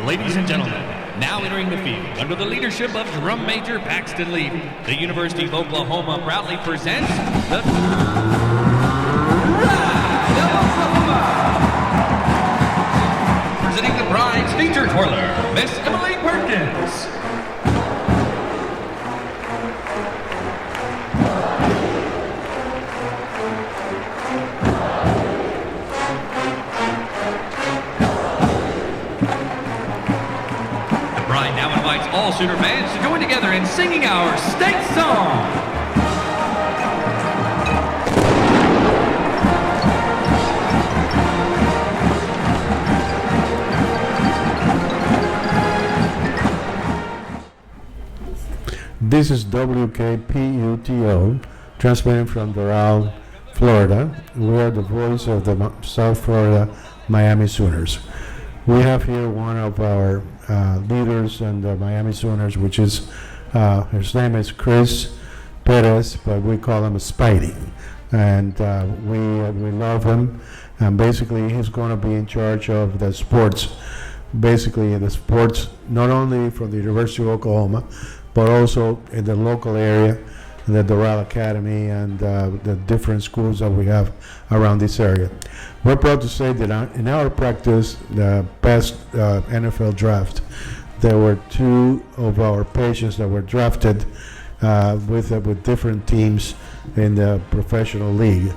Ladies and gentlemen, now entering the field under the leadership of Drum Major Paxton Lee, the University of Oklahoma proudly presents the Pride of Oklahoma. Presenting the Pride's featured twirler, Miss Emily Perkins. All Sooner fans to join together in singing our state song. This is WKPUTO, transmitting from Doral, Florida. We are the voice of the South Florida Miami Sooners. We have here one of our leaders in the Miami Sooners, which is, his name is Chris Perez, but we call him Spidey. And we love him. And basically, he's going to be in charge of the sports, basically the sports, not only from the University of Oklahoma, but also in the local area, the Doral Academy, and the different schools that we have around this area. We're proud to say that in our practice, the past NFL draft, there were two of our patients that were drafted with different teams in the professional league.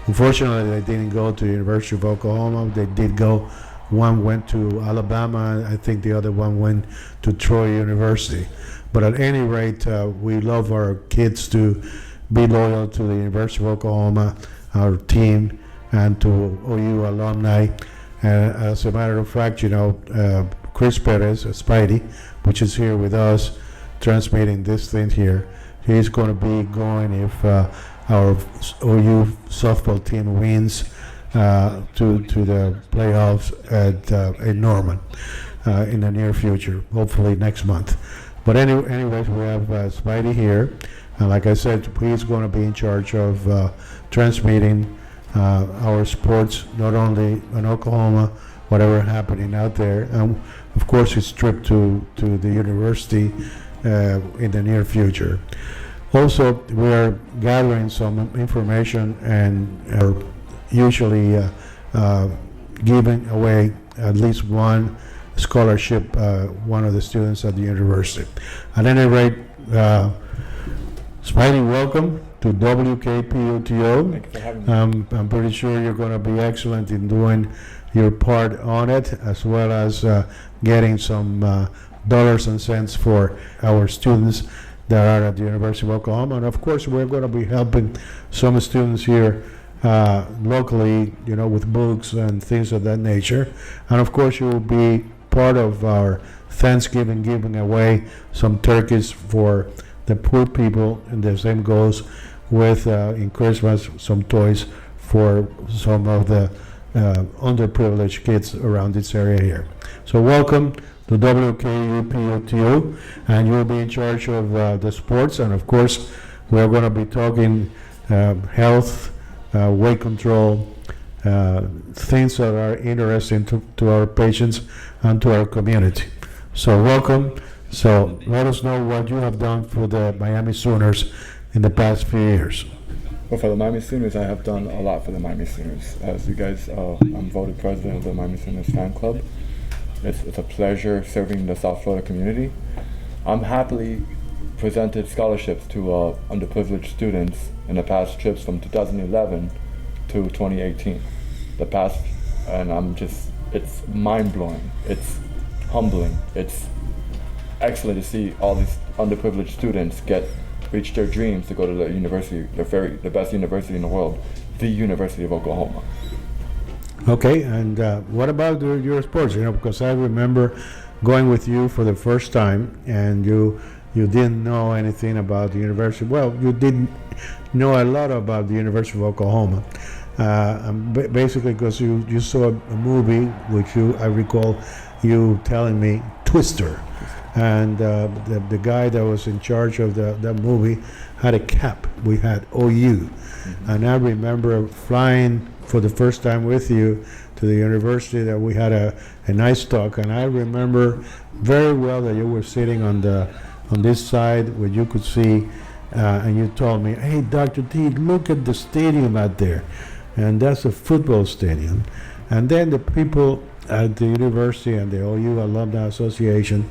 Unfortunately, they didn't go to the University of Oklahoma. They did go. One went to Alabama. I think the other one went to Troy University. But at any rate, we love our kids to be loyal to the University of Oklahoma, our team, and to OU alumni. As a matter of fact, Chris Perez, Spidey, which is here with us, transmitting this thing here, he's going to be going if our OU softball team wins to the playoffs in Norman in the near future, hopefully next month. But anyways, we have Spidey here, and like I said, he's going to be in charge of transmitting our sports, not only in Oklahoma, whatever happening out there, and of course his trip to the university in the near future. Also, we are gathering some information and are usually giving away at least one scholarship, one of the students at the university. At any rate, Spidey, welcome to WKPUTO. Thank you for having me. I'm pretty sure you're going to be excellent in doing your part on it, as well as getting some dollars and cents for our students that are at the University of Oklahoma. And of course, we're going to be helping some students here locally, with books and things of that nature. And of course, you will be part of our Thanksgiving, giving away some turkeys for the poor people, and the same goes with in Christmas some toys for some of the underprivileged kids around this area here. So welcome to WKUPUTO, and you'll be in charge of the sports, and of course we're going to be talking health, weight control, things that are interesting to our patients and to our community. So welcome. So let us know what you have done for the Miami Sooners in the past few years. Well, for the Miami Sooners, I have done a lot for the Miami Sooners. As you guys, I'm voted president of the Miami Sooners fan club. It's a pleasure serving the South Florida community. I'm happily presented scholarships to underprivileged students in the past trips from 2011 to 2018. It's mind-blowing. It's humbling. It's excellent to see all these underprivileged students reach their dreams to go to the university, the best university in the world, the University of Oklahoma. Okay, and what about your sports? Because I remember going with you for the first time, and you didn't know anything about the university. Well, you didn't know a lot about the University of Oklahoma. Basically, because you saw a movie, which I recall you telling me, Twister. And the guy that was in charge of that movie had a cap. We had OU. Mm-hmm. And I remember flying for the first time with you to the university that we had a nice talk. And I remember very well that you were sitting on this side where you could see, and you told me, "Hey, Dr. T, look at the stadium out there," and that's a football stadium. And then the people at the university and the OU Alumni Association,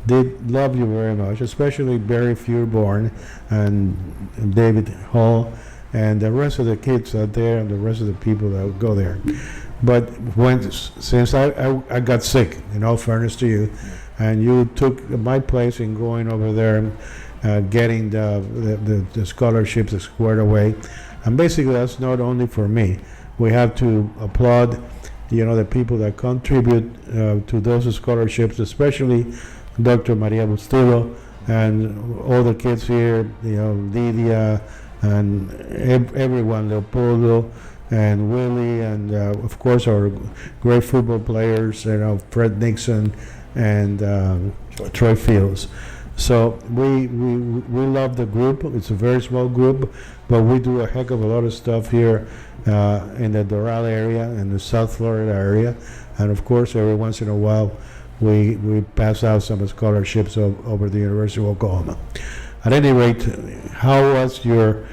they love you very much, especially Barry Feuerborn and David Hall and the rest of the kids out there and the rest of the people that go there. But since I got sick, in all fairness to you, and you took my place in going over there and getting the scholarships squared away, and basically that's not only for me. We have to applaud, the people that contribute to those scholarships, especially Dr. Maria Bustillo and all the kids here, Lydia and everyone, Leopoldo and Willie, and of course our great football players, Fred Nixon and Troy Fields. So we love the group. It's a very small group, but we do a heck of a lot of stuff here in the Doral area, in the South Florida area, and of course every once in a while we pass out some scholarships over the University of Oklahoma. At any rate, how was your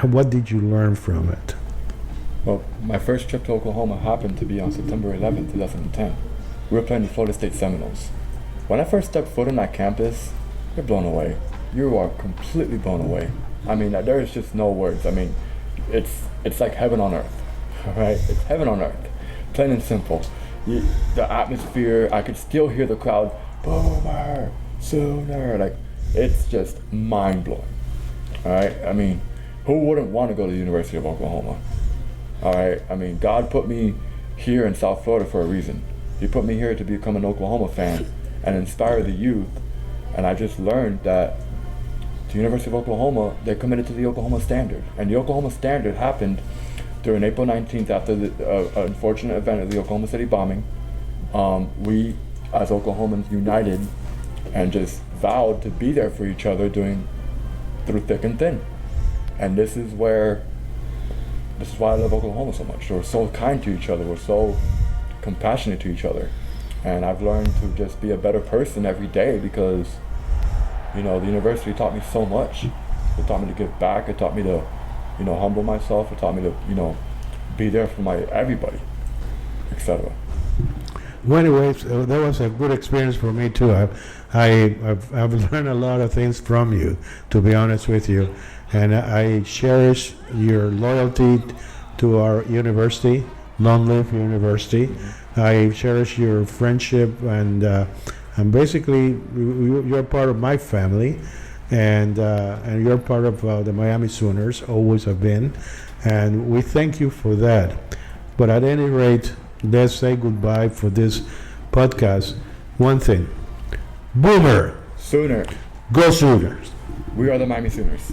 what did you learn from it? Well, my first trip to Oklahoma happened to be on September 11, 2010. We were playing the Florida State Seminoles. When I first stepped foot on that campus, you're blown away. You are completely blown away. I mean, there is just no words. I mean, it's like heaven on earth, right? It's heaven on earth, plain and simple. The atmosphere, I could still hear the crowd, Boomer, Sooner, like, it's just mind-blowing, all right? I mean, who wouldn't want to go to the University of Oklahoma, all right? I mean, God put me here in South Florida for a reason. He put me here to become an Oklahoma fan and inspire the youth, and I just learned that the University of Oklahoma, they're committed to the Oklahoma Standard, and the Oklahoma Standard happened during April 19th after the unfortunate event of the Oklahoma City bombing. We, as Oklahomans, united and just vowed to be there for each other through thick and thin. And this is why I love Oklahoma so much. We're so kind to each other. We're so compassionate to each other. And I've learned to just be a better person every day because, the university taught me so much. It taught me to give back. It taught me to, humble myself. It taught me to, be there for everybody, etc. Well, anyways, that was a good experience for me too. I've learned a lot of things from you, to be honest with you, and I cherish your loyalty to our university, Long Live University. I cherish your friendship, and basically you're part of my family, and you're part of the Miami Sooners, always have been, and we thank you for that. But at any rate, let's say goodbye for this podcast. One thing, Boomer, Sooner. go Sooners. We are the Miami Sooners.